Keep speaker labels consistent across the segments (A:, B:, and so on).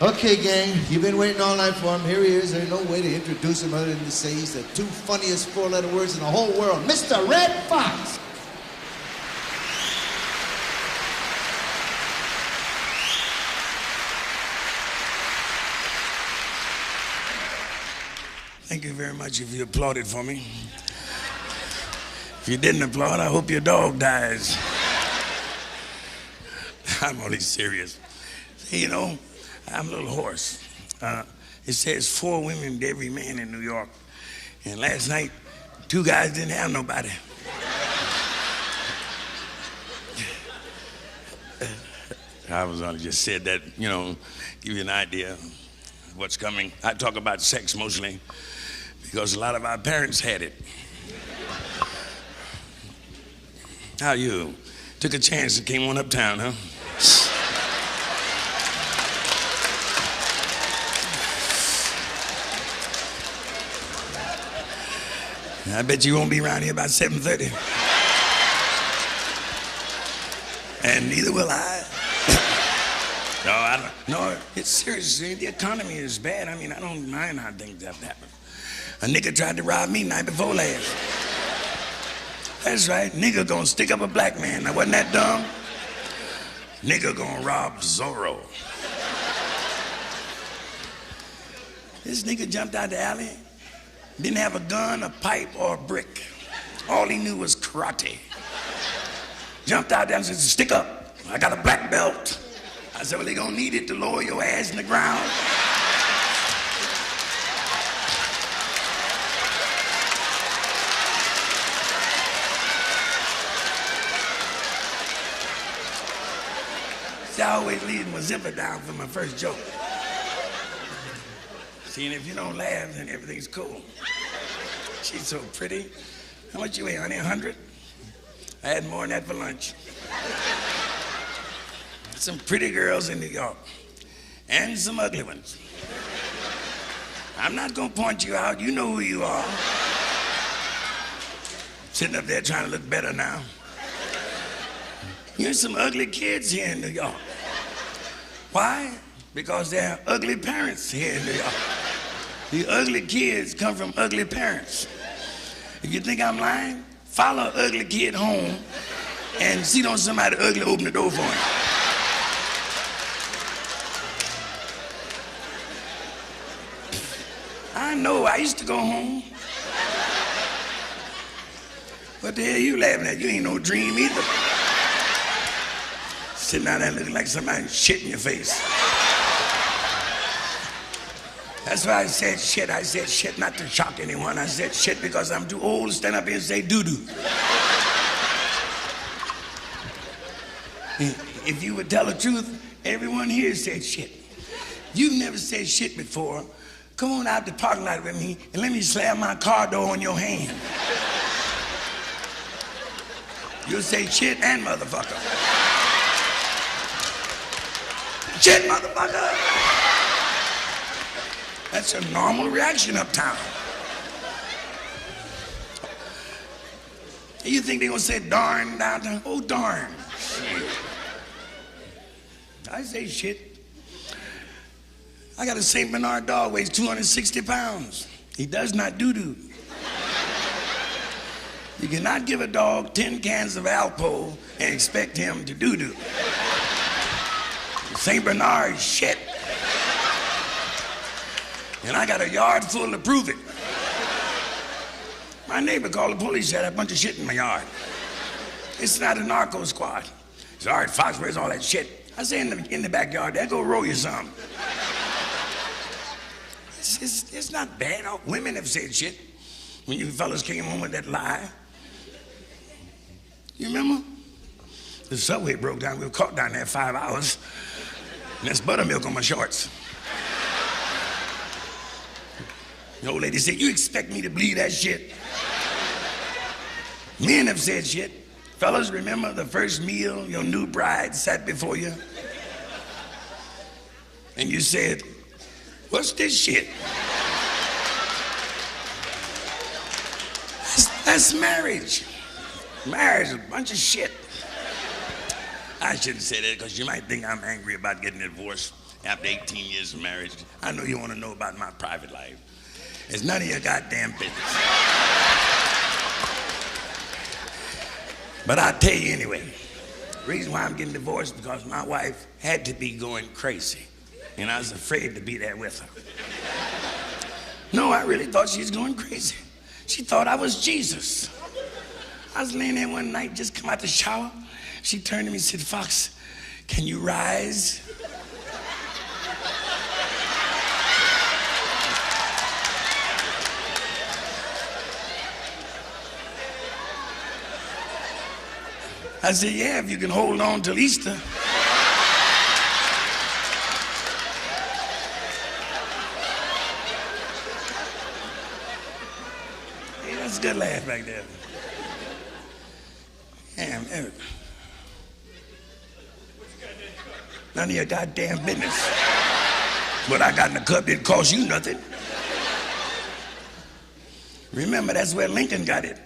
A: Okay, gang, you've been waiting all night for him. Here he is. There's no way to introduce him other than to say he's the two funniest four-letter words in the whole world. Mr. Redd Foxx.
B: Thank you very much if you applauded for me. If you didn't applaud, I hope your dog dies. I'm only serious. You know, I'm a little hoarse. It says 4 women to every man in New York. And last night, 2 guys didn't have nobody. I was only just said that, you know, give you an idea of what's coming. I talk about sex mostly because a lot of our parents had it. How you? Took a chance and came on uptown, huh? I bet you won't be around here about 7:30. And neither will I. No, it's seriously, the economy is bad. I mean, I don't mind how things have happened. A nigga tried to rob me night before last. That's right, nigga gonna stick up a black man. Now, wasn't that dumb? Nigga gonna rob Zorro. This nigga jumped out the alley, didn't have a gun, a pipe, or a brick. All he knew was karate. Jumped out there and said, stick up, I got a black belt. I said, well, they gonna need it to lower your ass in the ground. See, I always leave my zipper down for my first joke. See, and if you don't laugh, then everything's cool. She's so pretty. How much you weigh, honey, 100? I had more than that for lunch. Some pretty girls in New York, and some ugly ones. I'm not gonna point you out, you know who you are. Sitting up there trying to look better now. There's some ugly kids here in New York. Why? Because there are ugly parents here in New York. The ugly kids come from ugly parents. If you think I'm lying, follow an ugly kid home and see don't somebody ugly open the door for him. I know, I used to go home. What the hell you laughing at? You ain't no dream either. Sitting down there looking like somebody shit in your face. That's why I said shit. I said shit not to shock anyone. I said shit because I'm too old to stand up here and say doo-doo. If you would tell the truth, everyone here said shit. You've never said shit before. Come on out the parking lot with me and let me slam my car door on your hand. You'll say shit and motherfucker. Shit, motherfucker. That's a normal reaction uptown. You think they gonna say darn downtown? Oh, darn. Shit. I say shit. I got a St. Bernard dog, weighs 260 pounds. He does not doo-doo. You cannot give a dog 10 cans of Alpo and expect him to doo-doo. St. Bernard shit. And I got a yard full to prove it. My neighbor called the police, had a bunch of shit in my yard. It's not a narco squad. He said, all right, Fox, where's all that shit? I say, in the backyard, there, go roll you some. It's not bad. Women have said shit when you fellas came home with that lie. You remember? The subway broke down. We were caught down there 5 hours. And that's buttermilk on my shorts. The old lady said, you expect me to believe that shit? Men have said shit. Fellas, remember the first meal your new bride sat before you? And you said, what's this shit? That's marriage. Marriage is a bunch of shit. I shouldn't say that because you might think I'm angry about getting a divorce. after 18 years of marriage. I know you want to know about my private life. It's none of your goddamn business. But I'll tell you anyway. The reason why I'm getting divorced is because my wife had to be going crazy. And I was afraid to be there with her. No, I really thought she was going crazy. She thought I was Jesus. I was laying there one night, just come out the shower. She turned to me and said, Fox, can you rise? I said, yeah, if you can hold on till Easter. Hey, that's a good laugh back there. Damn, Eric. None of your goddamn business. What I got in the cup didn't cost you nothing. Remember, that's where Lincoln got it.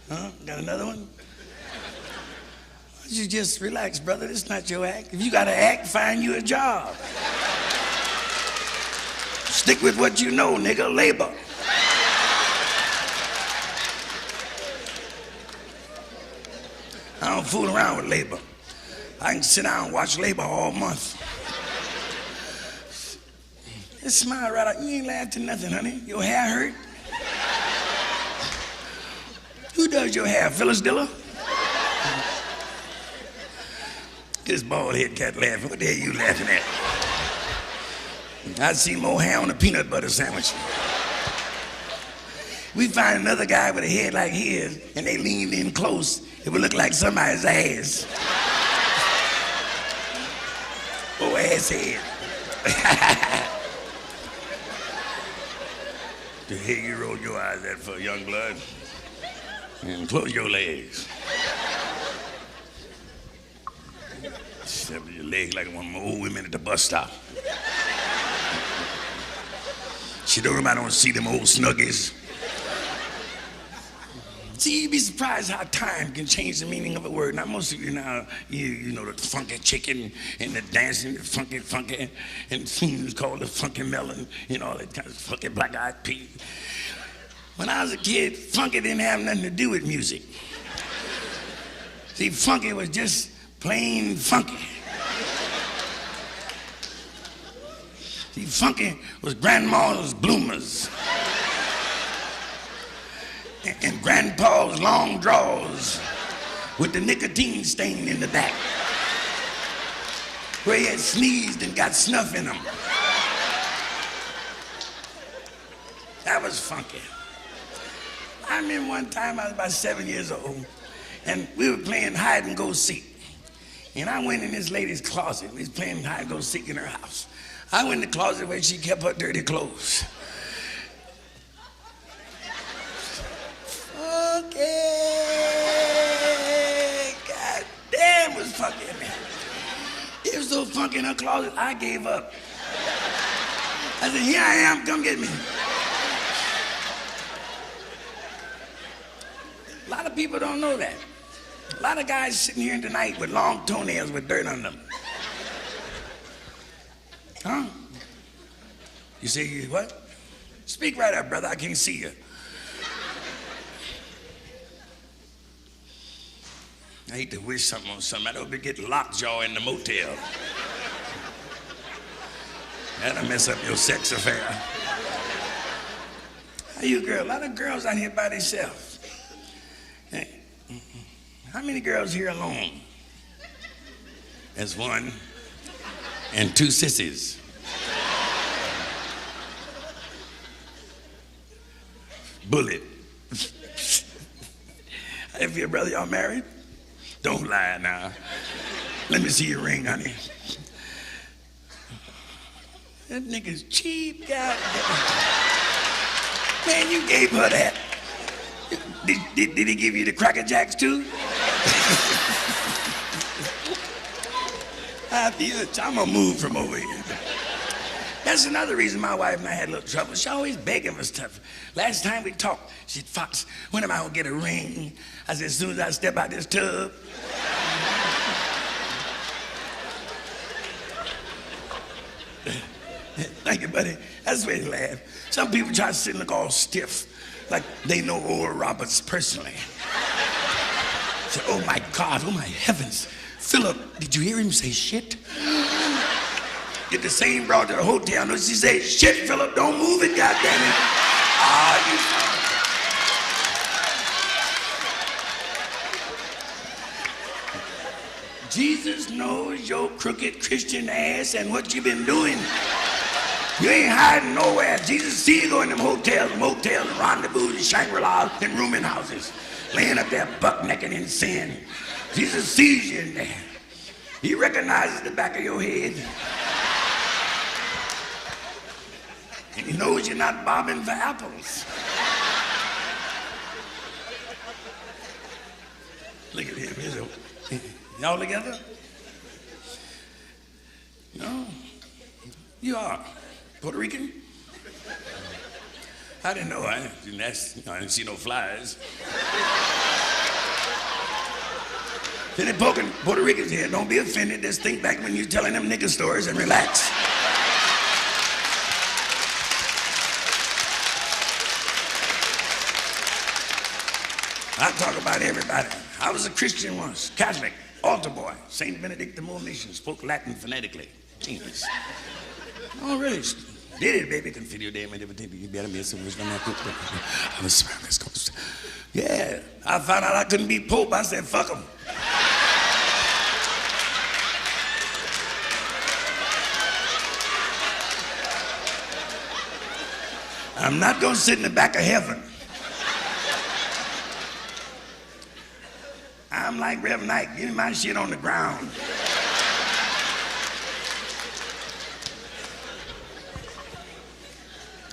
B: Huh? Got another one? Why don't you just relax, brother? This is not your act. If you got to act, find you a job. Stick with what you know, nigga. Labor. I don't fool around with labor. I can sit down and watch labor all month. Just smile right out. You ain't laughed at nothing, honey. Your hair hurt? Who does your hair? Phyllis Diller? This bald head cat laughing. What the hell you laughing at? I see more hair on a peanut butter sandwich. We find another guy with a head like his, and they leaned in close. It would look like somebody's ass. Oh, ass head. The hell you roll your eyes at for, young blood? And close your legs. Step your legs like one of my old women at the bus stop. She don't nobody don't see them old snuggies. See, you'd be surprised how time can change the meaning of a word. Now, most of you now, you know the funky chicken and the dancing, the funky, and things called the funky melon, you know, all that kind of funky black-eyed pea. When I was a kid, funky didn't have nothing to do with music. See, funky was just plain funky. See, funky was grandma's bloomers. And grandpa's long drawers with the nicotine stain in the back, where he had sneezed and got snuff in them. That was funky. I remember one time I was about 7 years old, and we were playing hide and go seek. And I went in this lady's closet. We was playing hide and go seek in her house. I went in the closet where she kept her dirty clothes. Okay. God damn, it was funky in there. It was so funky in her closet, I gave up. I said, here I am, come get me. A lot of people don't know that. A lot of guys sitting here tonight with long toenails with dirt on them. Huh? You say, you what? Speak right up, brother, I can't see you. I hate to wish something on somebody. I hope they get lockjaw in the motel. That'll mess up your sex affair. How you girl? A lot of girls out here by themselves. Hey, how many girls here alone? There's one and two sissies. Bullet. If your brother, y'all married? Don't lie now. Let me see your ring, honey. That nigga's cheap, goddamn. Man, you gave her that. Did he give you the Cracker Jacks too? I'm gonna move from over here. That's another reason my wife and I had a little trouble. She always begging for stuff. Last time we talked, she said, Fox, when am I gonna get a ring? I said, as soon as I step out this tub. Thank you, buddy. That's why you laugh. Some people try to sit and look all stiff, like they know Oral Roberts personally. Say, oh my God, oh my heavens. Philip, did you hear him say shit? Get the same broad to the hotel. No, she say, shit, Philip, don't move it, goddammit. Ah, you. Jesus knows your crooked Christian ass and what you been doing. You ain't hiding nowhere. Jesus see you go in them hotels, motels, rendezvous, Shangri-La, and rooming houses, laying up there buck naked in sin. Jesus sees you in there. He recognizes the back of your head. And he knows you're not bobbing for apples. Look at him. Y'all together? No. You are. Puerto Rican? I didn't know. I didn't see no flies. If any Puerto Ricans here, don't be offended. Just think back when you're telling them nigger stories and relax. I talk about everybody. I was a Christian once, Catholic, altar boy, St. Benedict the Mission, spoke Latin phonetically. Genius. Oh, really? Did it, baby? Configure them and everything. You better be some wisdom. I was yeah, I found out I couldn't be Pope. I said, fuck him. I'm not going to sit in the back of heaven. I'm like Rev Knight, give me my shit on the ground.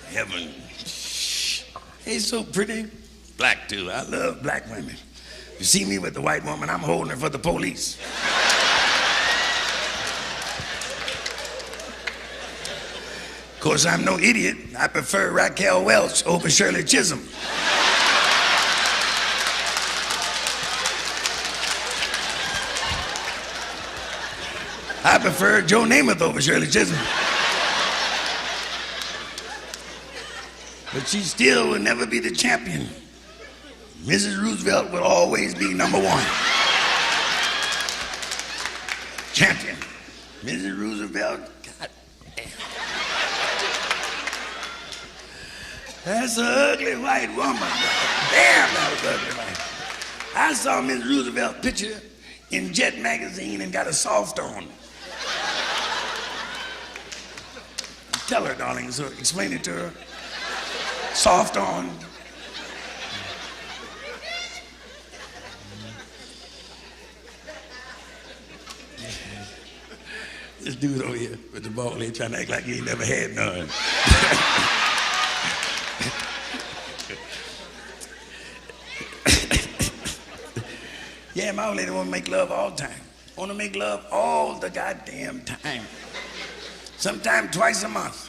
B: Heaven. It's so pretty. Black too. I love black women. You see me with the white woman, I'm holding her for the police. Of course, I'm no idiot. I prefer Raquel Welch over Shirley Chisholm. I prefer Joe Namath over Shirley Chisholm. But she still will never be the champion. Mrs. Roosevelt will always be number one. Champion. Mrs. Roosevelt, God damn. That's an ugly white woman. Damn, that was ugly white. I saw Mrs. Roosevelt picture in Jet magazine and got a soft on. Tell her, darling, so explain it to her. Soft on. This dude over here with the bald head trying to act like he ain't never had none. Yeah, my old lady want to make love all the time. Want to make love all the goddamn time. Sometimes twice a month.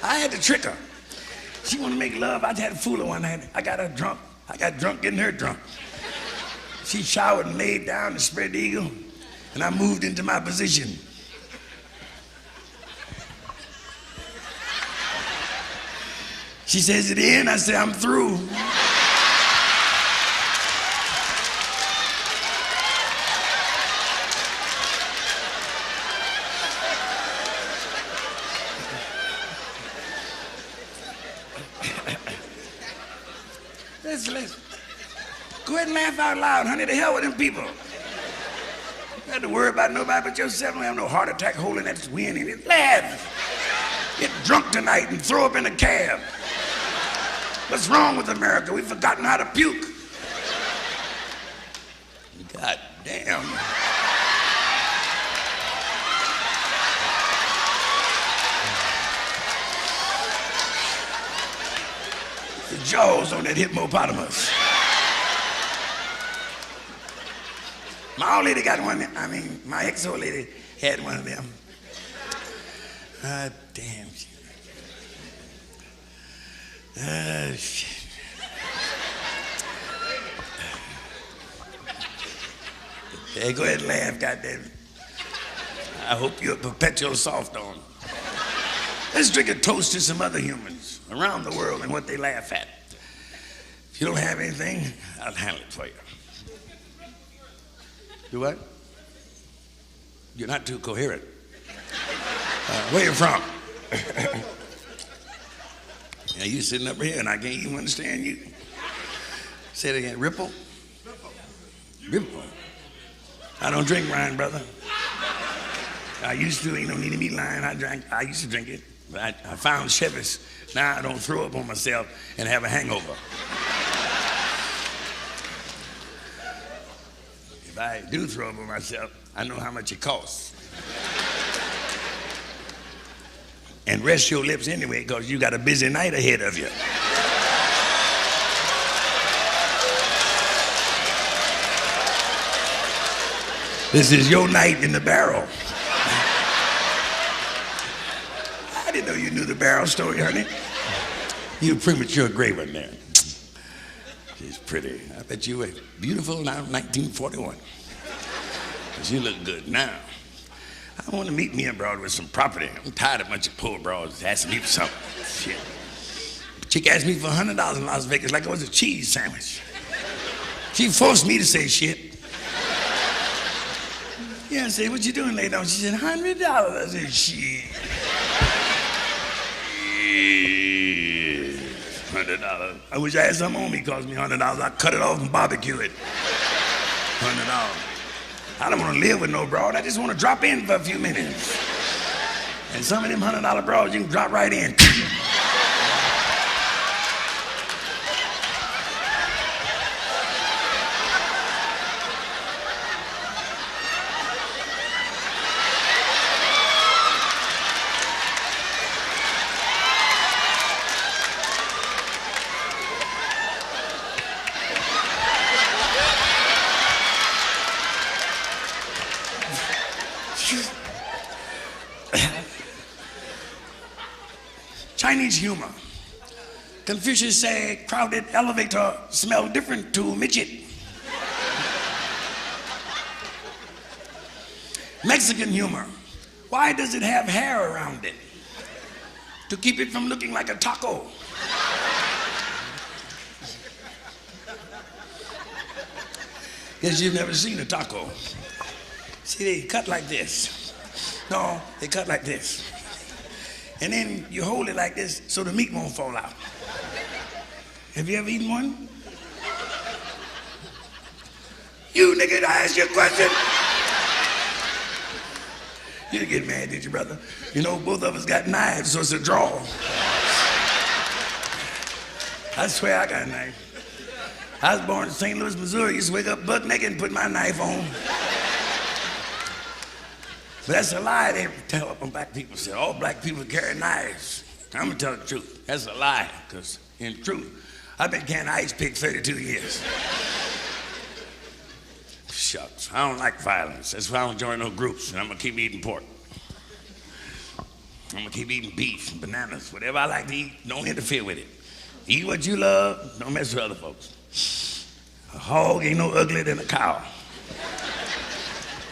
B: I had to trick her. She wanted to make love. I had to fool her one night. I got her drunk. I got drunk getting her drunk. She showered and laid down and spread the eagle, and I moved into my position. She says, it in? I said, I'm through. Listen. Go ahead and laugh out loud, honey. The hell with them people. You don't have to worry about nobody but yourself. Don't have no heart attack holding that wind in it. Laugh. Get drunk tonight and throw up in a cab. What's wrong with America? We've forgotten how to puke. God damn. The jaws on that hippopotamus. My old lady got one. My ex-old lady had one of them. Damn. Shit. Hey, go ahead and laugh, goddamn. I hope you're a perpetual soft on. Let's drink a toast to some other humans around the world and what they laugh at. If you don't have anything, I'll handle it for you. You what? You're not too coherent. Where you from? Yeah, you sitting up here and I can't even understand you. Say it again. Ripple? Ripple. I don't drink wine, brother. I used to. Ain't no need to be lying. I used to drink it. But I found Chivas. Now I don't throw up on myself and have a hangover. If I do throw up on myself, I know how much it costs. And rest your lips anyway, because you got a busy night ahead of you. This is your night in the barrel. I didn't know you knew the barrel story, honey. You premature gray one there. She's pretty. I bet you were beautiful now in 1941. But you look good now. I want to meet me abroad with some property. I'm tired of a bunch of poor broads asking me for something. Shit. A chick asked me for $100 in Las Vegas like it was a cheese sandwich. She forced me to say shit. Yeah, I said, what you doing later on? She said, $100. I said, shit. $100. I wish I had something on me, cost me $100. I'd cut it off and barbecue it. $100. I don't want to live with no broad. I just want to drop in for a few minutes. And some of them $100 broads, you can drop right in. Chinese humor. Confucius said, crowded elevator smell different to midget. Mexican humor. Why does it have hair around it? To keep it from looking like a taco. Guess you've never seen a taco. See, they cut like this. No, they cut like this. And then you hold it like this so the meat won't fall out. Have you ever eaten one? You nigga, I asked you a question. You didn't get mad, did you, brother? You know, both of us got knives, so it's a draw. I swear I got a knife. I was born in St. Louis, Missouri. I used to wake up buck naked and put my knife on. But that's a lie they tell up on black people. Say all black people carry knives. I'm gonna tell the truth. That's a lie, because in truth, I've been carrying ice pick 32 years. Shucks, I don't like violence. That's why I don't join no groups, and I'm gonna keep eating pork. I'm gonna keep eating beef and bananas. Whatever I like to eat, don't interfere with it. Eat what you love, don't mess with other folks. A hog ain't no uglier than a cow.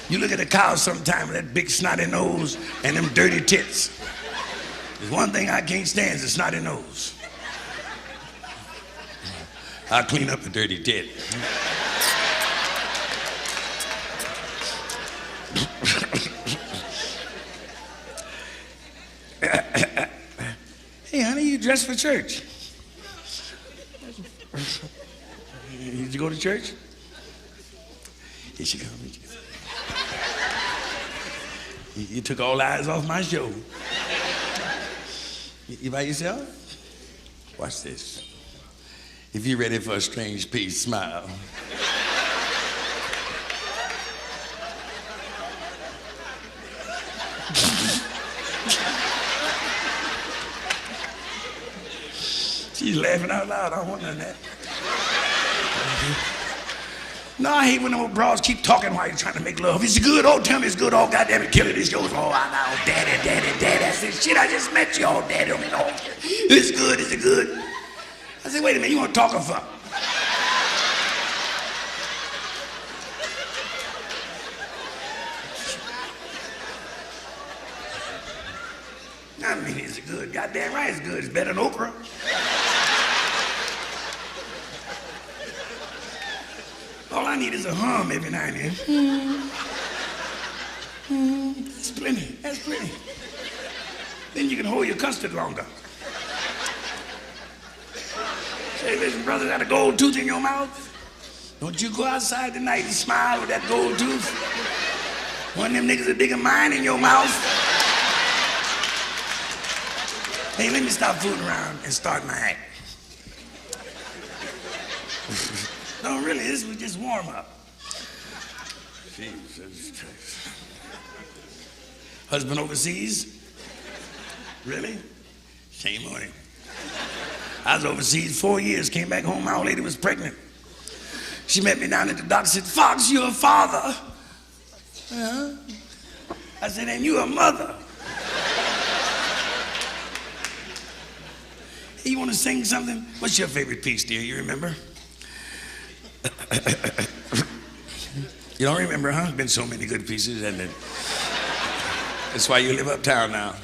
B: You look at a cow sometime with that big snotty nose and them dirty tits. There's one thing I can't stand is a snotty nose. I'll clean up a dirty tit. Hey, honey, you dressed for church. Did you go to church? Here she comes. You took all eyes off my show. You by yourself? Watch this. If you're ready for a strange piece, smile. She's laughing out loud. I don't want none of that. No, I hate when them old bras keep talking while you're trying to make love. Is it good? Oh, tell me it's good. Oh, goddamn it, kill it. It's yours. Oh, I know. Daddy, daddy, daddy. I said, shit, I just met you. Oh, daddy. Oh, it's good. Is it good? I said, wait a minute. You want to talk or fuck? I mean, is it good? Goddamn right it's good. It's better than okra. All I need is a hum every now and then. That's plenty. That's plenty. Then you can hold your custard longer. Say, listen, brother, got a gold tooth in your mouth? Don't you go outside tonight and smile with that gold tooth. One of them niggas will dig a mine in your mouth. Hey, let me stop fooling around and start my act. No, really, this was just warm up. Jesus Christ. Husband overseas? Really? Shame on him. I was overseas 4 years, came back home, my old lady was pregnant. She met me down at the doctor, said, Fox, you're a father. Huh? I said, and you a mother. Hey, you want to sing something? What's your favorite piece, dear? You remember? You don't remember, huh? There's been so many good pieces, hasn't it? That's why you live uptown now.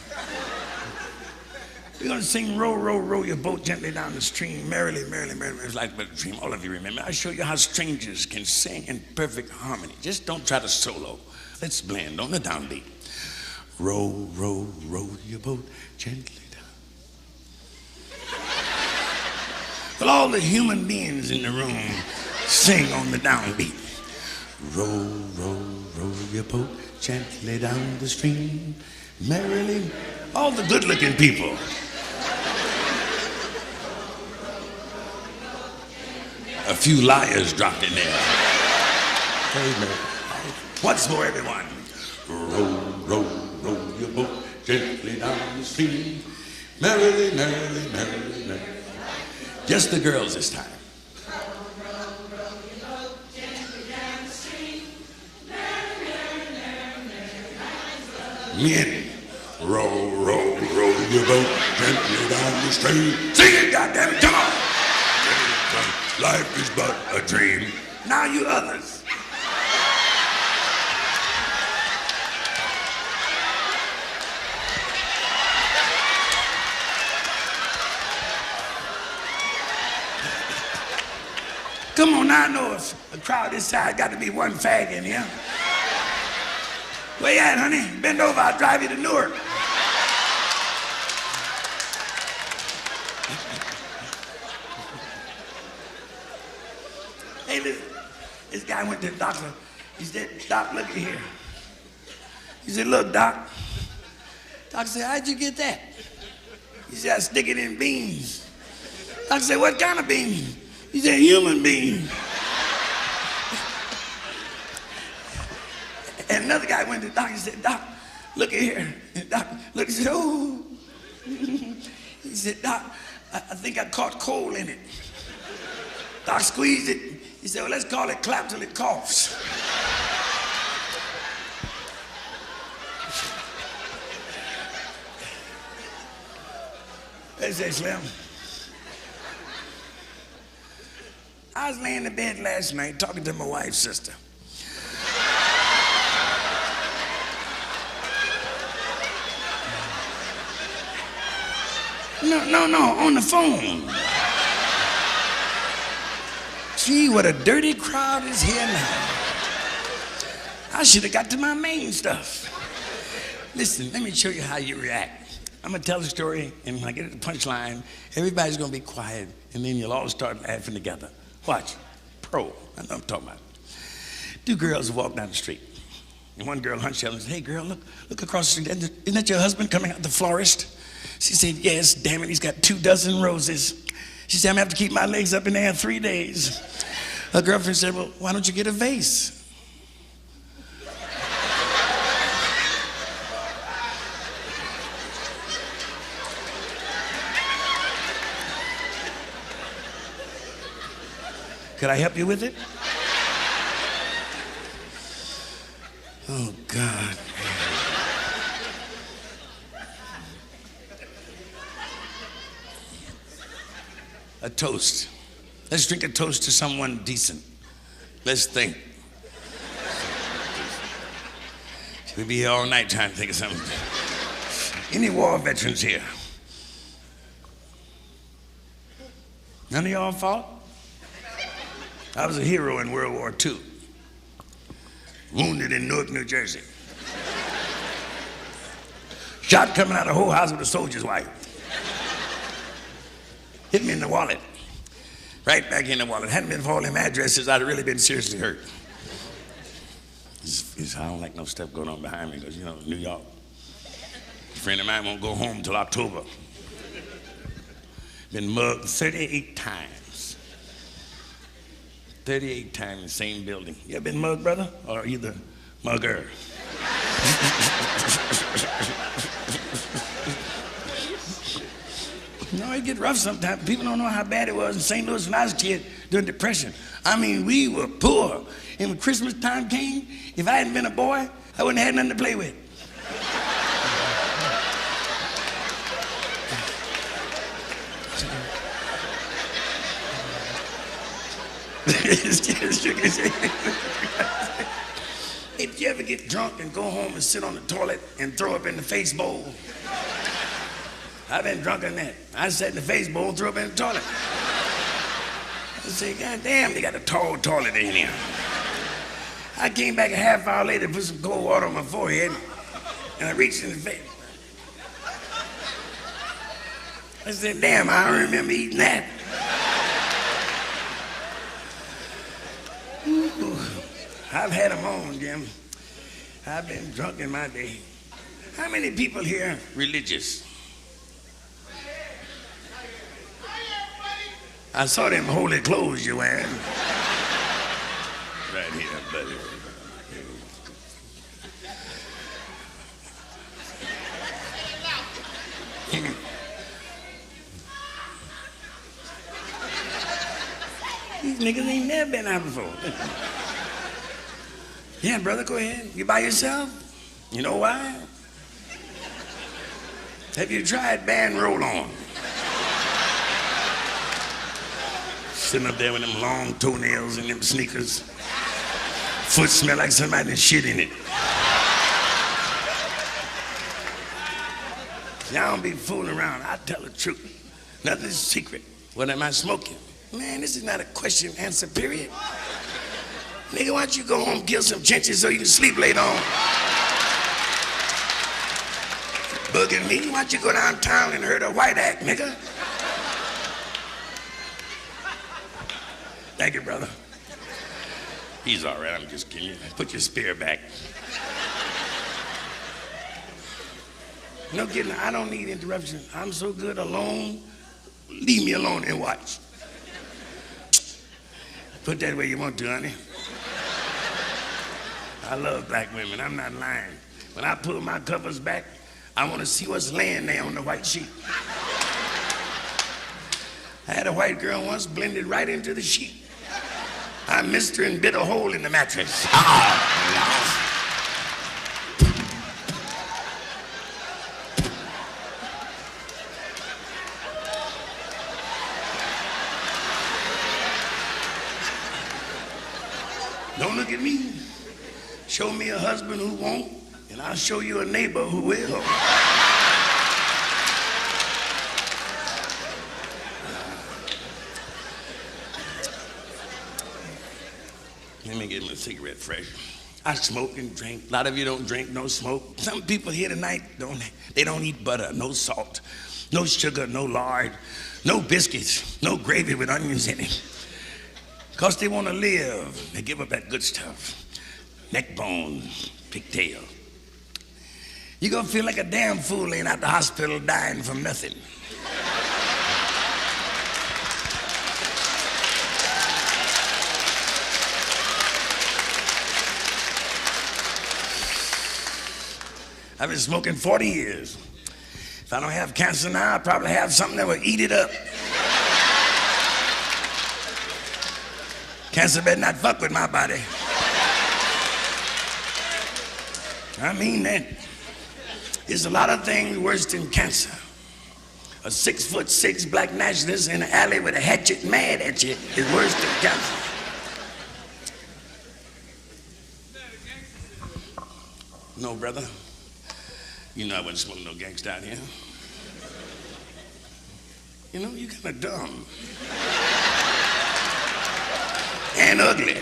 B: We're going to sing Row, Row, Row Your Boat Gently Down the Stream. Merrily, merrily, merrily. It's like a dream. All of you remember. I show you how strangers can sing in perfect harmony. Just don't try to solo. Let's blend on the downbeat. Row, row, row your boat gently down. Well, all the human beings in the room sing on the downbeat. Row, row, row your boat gently down the stream. Merrily, all the good-looking people. A few liars dropped in there. Amen. Once more, everyone. Row, row, row your boat gently down the stream. Merrily, merrily, merrily, merrily. Just the girls this time. Men, row, row, row your boat gently down the stream. Sing it, goddammit, come on! Life is but a dream. Now you others. Come on, now I know if a crowd this size got to be one fag in here. Where you at, honey? Bend over, I'll drive you to Newark. Hey, listen, this guy went to the doctor. He said, Doc, look at here. He said, look, Doc. Doctor said, how'd you get that? He said, I stick it in beans. Doctor said, what kind of beans? He said, human beans. And another guy went to the doctor and said, Doc, look at here. And Doc looked and said, oh. He said, Doc, I think I caught coal in it. Doc squeezed it. He said, well, let's call it clap till it coughs. They say, Slim, I was laying in bed last night talking to my wife's sister. No, on the phone. Gee, what a dirty crowd is here now. I should have got to my main stuff. Listen, let me show you how you react. I'm gonna tell the story, and when I get to the punchline, everybody's gonna be quiet, and then you'll all start laughing together. Watch. Pro. I know what I'm talking about. Two girls walk down the street. And one girl hunched up and said, hey, girl, look across the street. Isn't that your husband coming out the florist? She said, yes, damn it, he's got 24 roses. She said, I'm gonna have to keep my legs up in the air 3 days. Her girlfriend said, well, why don't you get a vase? Could I help you with it? Oh, God. A toast. Let's drink a toast to someone decent. Let's think. We'll be here all night trying to think of something. Any war veterans here? None of y'all fought? I was a hero in World War II. Wounded in Newark, New Jersey. Shot coming out of the whole house with a soldier's wife. Hit me in the wallet. Right back in the wallet. Hadn't been for all them addresses, I'd really been seriously hurt. I don't like no stuff going on behind me because, you know, New York. A friend of mine won't go home till October. Been mugged 38 times. 38 times in the same building. You ever been mugged, brother? Or either mugger? You know, it get rough sometimes. People don't know how bad it was in St. Louis when I was a kid during the Depression. I mean, we were poor. And when Christmas time came, if I hadn't been a boy, I wouldn't have had nothing to play with. If you ever get drunk and go home and sit on the toilet and throw up in the face bowl, I've been drunk in that. I sat in the face bowl and threw up in the toilet. I say, God damn, they got a tall toilet in here. I came back a half hour later, put some cold water on my forehead, and I reached in the face. I said, damn, I don't remember eating that. Ooh, I've had them on, Jim. I've been drunk in my day. How many people here religious? I saw them holy clothes you're wearing. Right here, buddy. These niggas ain't never been out before. Yeah, brother, go ahead. You by yourself? You know why? Have you tried band roll-on? Sitting up there with them long toenails and them sneakers. Foot smell like somebody shit in it. Y'all don't be fooling around. I tell the truth. Nothing's secret. What am I smoking? Man, this is not a question and answer period. Nigga, why don't you go home, kill some chinches so you can sleep later on? Bugging me? Why don't you go downtown and hurt a white act, nigga? Thank you, brother. He's all right, I'm just kidding you. Put your spear back. No kidding, I don't need interruption. I'm so good alone. Leave me alone and watch. Put that where you want to, honey. I love black women, I'm not lying. When I pull my covers back, I want to see what's laying there on the white sheet. I had a white girl once blended right into the sheet. I missed her and bit a hole in the mattress. Don't look at me. Show me a husband who won't, and I'll show you a neighbor who will. Let me get my cigarette fresh. I smoke and drink. A lot of you don't drink, no smoke. Some people here tonight, they don't eat butter, no salt, no sugar, no lard, no biscuits, no gravy with onions in it. Because they want to live. They give up that good stuff. Neck bone, pigtail. You're going to feel like a damn fool laying out the hospital dying from nothing. I've been smoking 40 years. If I don't have cancer now, I probably have something that will eat it up. Cancer better not fuck with my body. I mean that. There's a lot of things worse than cancer. A 6'6" black nationalist in an alley with a hatchet mad at you is worse than cancer. No, brother. You know I wouldn't smoke no gangsta out here. You know, you kind of dumb. And ugly.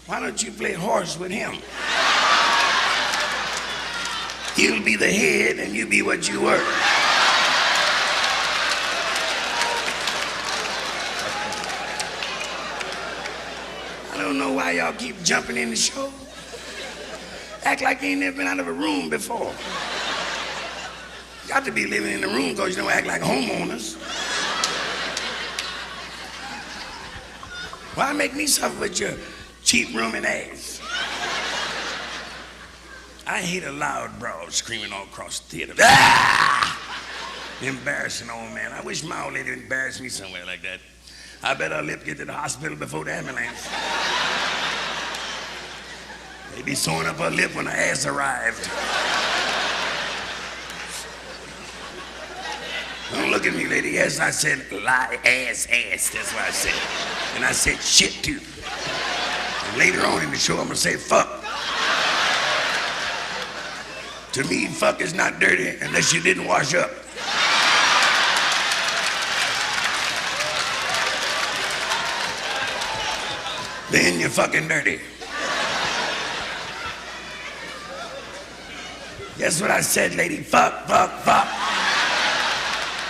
B: Why don't you play horse with him? He'll be the head and you be what you were. I don't know why y'all keep jumping in the show. Act like you ain't never been out of a room before. Got to be living in the room because you don't act like homeowners. Why make me suffer with your cheap rooming ass? I hate a loud broad screaming all across the theater. Ah! Embarrassing old man. I wish my old lady would embarrass me somewhere like that. I bet her lip get to the hospital before the ambulance. They be sewing up her lip when her ass arrived. Don't look at me, lady. Yes, I said lie, ass. That's what I said. And I said shit, too. And later on in the show, I'm going to say fuck. To me, fuck is not dirty unless you didn't wash up. Then you're fucking dirty. Guess what I said, lady? Fuck.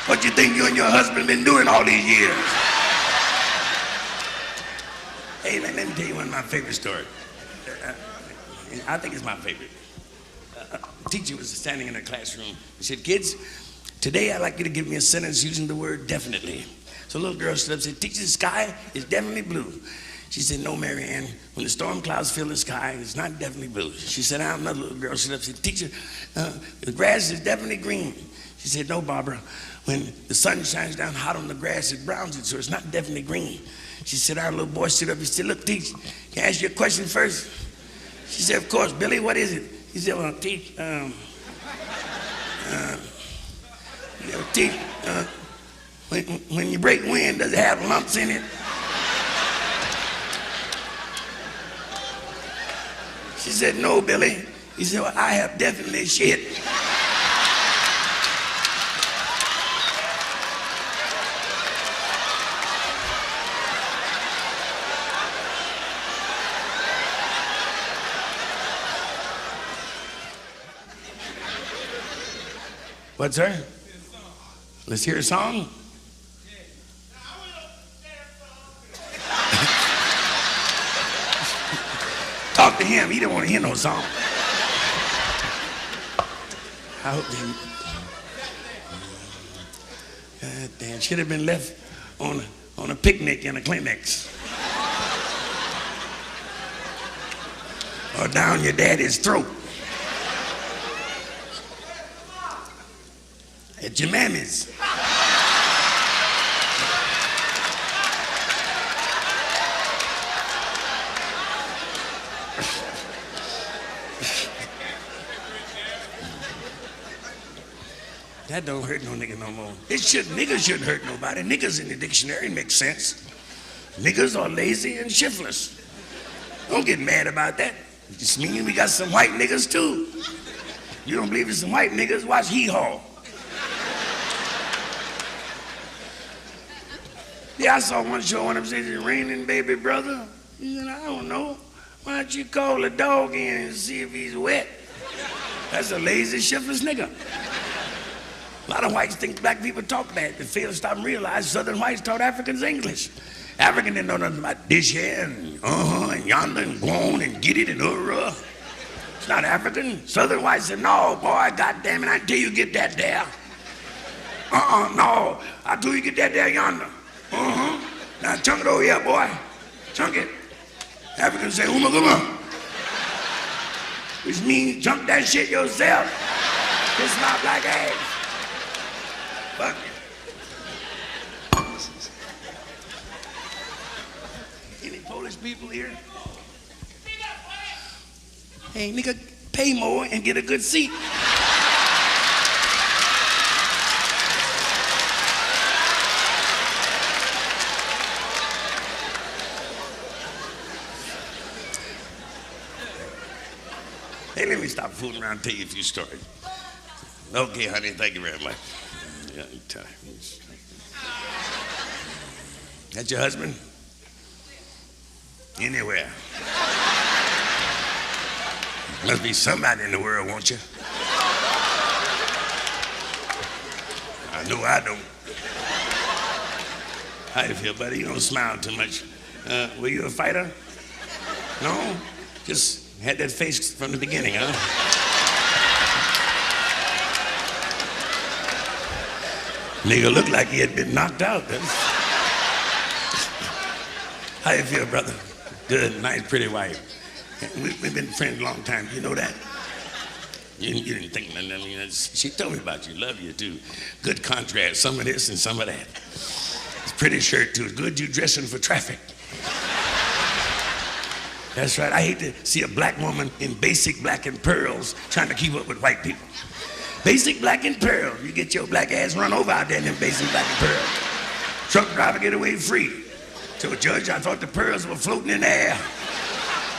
B: What you think you and your husband been doing all these years? Hey, let me tell you one of my favorite stories. I think it's my favorite. A teacher was standing in her classroom. He said, kids, today I'd like you to give me a sentence using the word definitely. So a little girl stood up and said, teacher, the sky is definitely blue. She said, no, Mary Ann, when the storm clouds fill the sky, it's not definitely blue. She said, I'm another little girl stood up and said, teacher, the grass is definitely green. She said, no, Barbara, when the sun shines down hot on the grass, it browns it, so it's not definitely green. She said, our little boy stood up and said, look, teacher, can I ask you a question first? She said, of course, Billy, what is it? He said, well, teach, when you break wind, does it have lumps in it? She said, no, Billy. He said, well, I have definitely shit. What, sir? Let's hear a song. Talk to him. He don't want to hear no song. I hope they... God damn, should have been left on a picnic in a Kleenex. Or down your daddy's throat. At your mammy's. That don't hurt no nigga no more. Niggas shouldn't hurt nobody. Niggas in the dictionary makes sense. Niggas are lazy and shiftless. Don't get mad about that. It just means we got some white niggas too. You don't believe it's some white niggas? Watch Hee Haw. Yeah, I saw one show, one of them said, it's raining, baby brother. He said, I don't know. Why don't you call the dog in and see if he's wet? That's a lazy, shiftless nigga. A lot of whites think black people talk bad. They fail to stop and realize Southern whites taught Africans English. African didn't know nothing about this here and and yonder and go on and get it and It's not African. Southern whites said, no, boy, goddamn it, I tell you get that there. No, I tell you get that there yonder. Now chunk it over here, boy. Chunk it. Africans say, uma, which means chunk that shit yourself. Kiss my black ass. Fuck you. Polish people here? Hey, nigga, pay more and get a good seat. Hey, let me stop fooling around and tell you a few stories. Okay, honey, thank you very much. Yeah, that's your husband? Anywhere. Must be somebody in the world, won't you? I know I don't. How you feel, buddy? You don't smile too much. Were you a fighter? No? Just had that face from the beginning, huh? Nigga looked like he had been knocked out. How you feel, brother? Good, nice, pretty wife. We've been friends a long time. You know that? You didn't think nothing. I mean, she told me about you. Love you, too. Good contrast. Some of this and some of that. It's a pretty shirt, too. It's good you dressing for traffic. That's right. I hate to see a black woman in basic black and pearls trying to keep up with white people. Basic black and pearls. You get your black ass run over out there in them basic black and pearls. Truck driver get away free. So, Judge, I thought the pearls were floating in the air.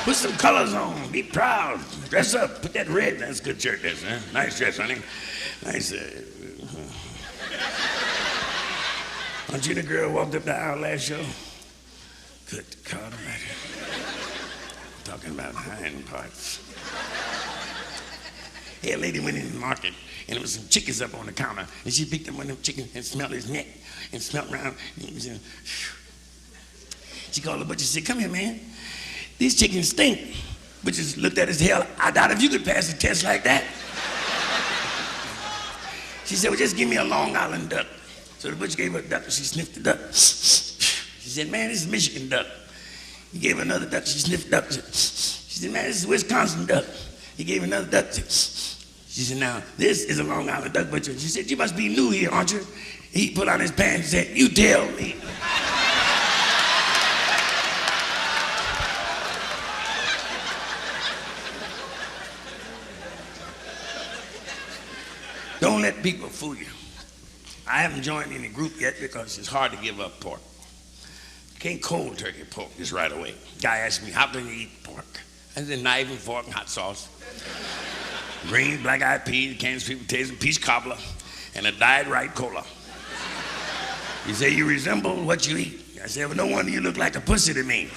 B: Put some colors on. Be proud. Dress up. Put that red. That's a good shirt, that's, huh? Nice dress, honey. Nice. Aren't you the girl who walked up the aisle last show? Good God Almighty. Talking about hind parts. Hey, a lady went in the market, and there was some chickens up on the counter, and she picked up one of them chickens and smelled his neck and smelled around. And she called the butcher and said, "Come here, man. These chickens stink." Butcher looked at his hell. "I doubt if you could pass a test like that." She said, "Well, just give me a Long Island duck." So the butcher gave her a duck, and she sniffed the duck. She said, "Man, this is Michigan duck." He gave her another duck. She sniffed duck. She said, "Man, this is Wisconsin duck." He gave her another duck. She said, "Now, this is a Long Island duck butcher." She said, "You must be new here, aren't you?" He put on his pants and said, "You tell me." Don't let people fool you. I haven't joined any group yet because it's hard to give up pork. You can't cold turkey pork just right away. Guy asked me, "How can you eat pork?" I said, "Knife and fork and hot sauce. Green, black-eyed peas, canned sweet potatoes, and peach cobbler, and a dyed right cola." He said, "You resemble what you eat." I said, "Well, no wonder you look like a pussy to me."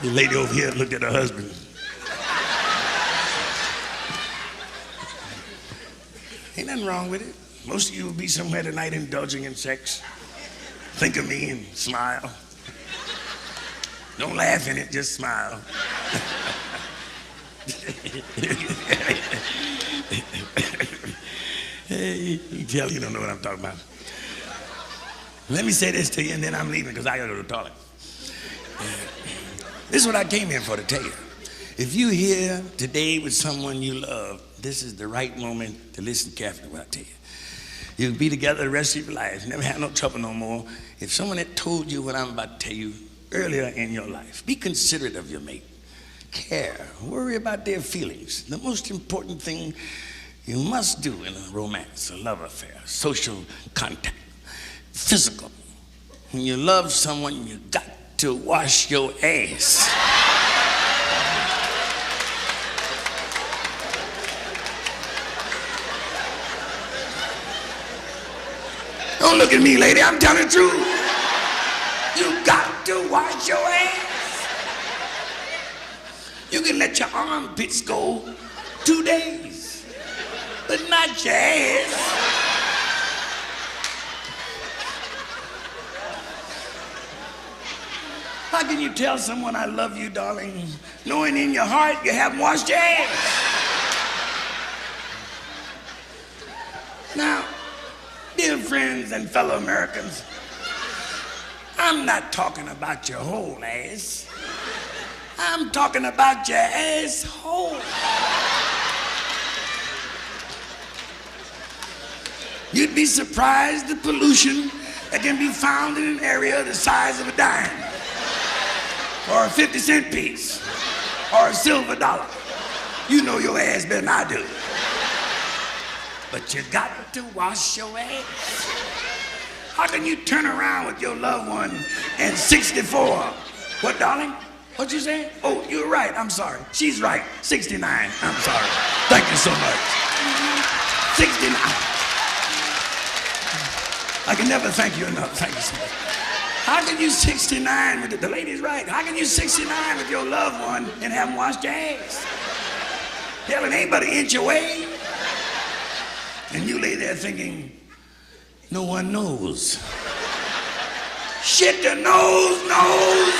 B: The lady over here looked at her husband. Ain't nothing wrong with it. Most of you will be somewhere tonight indulging in sex. Think of me and smile. Don't laugh in it, just smile. Hey, you tell you don't know what I'm talking about. Let me say this to you and then I'm leaving because I gotta go to the toilet. This is what I came here for, to tell you. If you're here today with someone you love, this is the right moment to listen carefully to what I tell you. You'll be together the rest of your life. Never have no trouble no more. If someone had told you what I'm about to tell you earlier in your life, be considerate of your mate. Care. Worry about their feelings. The most important thing you must do in a romance, a love affair, social contact, physical. When you love someone, you got to wash your ass. Don't look at me, lady, I'm telling the truth. You got to wash your ass. You can let your armpits go 2 days, but not your ass. How can you tell someone I love you, darling, knowing in your heart you haven't washed your ass? Now, dear friends and fellow Americans, I'm not talking about your whole ass. I'm talking about your asshole. You'd be surprised the pollution that can be found in an area the size of a dime, or a 50-cent piece, or a silver dollar. You know your ass better than I do. But you got to wash your ass. How can you turn around with your loved one and 64? What, darling? What you say? Oh, you're right. I'm sorry. She's right. 69. I'm sorry. Thank you so much. 69. I can never thank you enough. Thank you so much. How can you 69 with the lady's right? How can you 69 with your loved one and haven't washed your ass? Hell, it ain't but an inch away. And you lay there thinking, no one knows. Shit, the nose knows.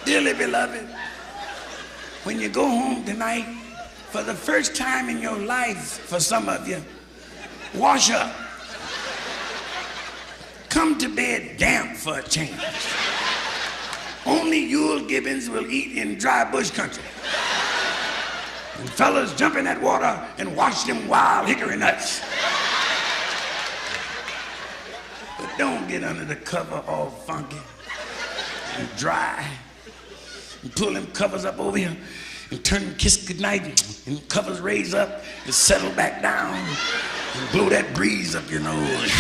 B: Dearly beloved, when you go home tonight, for the first time in your life, for some of you, wash up. Come to bed damp for a change. Only Yule Gibbons will eat in dry bush country. And fellas jump in that water and wash them wild hickory nuts. But don't get under the cover all funky and dry. And pull them covers up over you and turn and kiss goodnight, and covers raise up and settle back down and blow that breeze up your nose.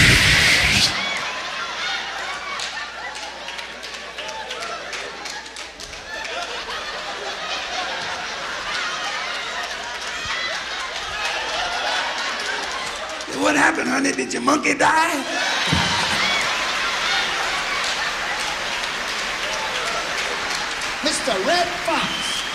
B: What happened, honey? Did your monkey die?
A: Mr. Red Fox.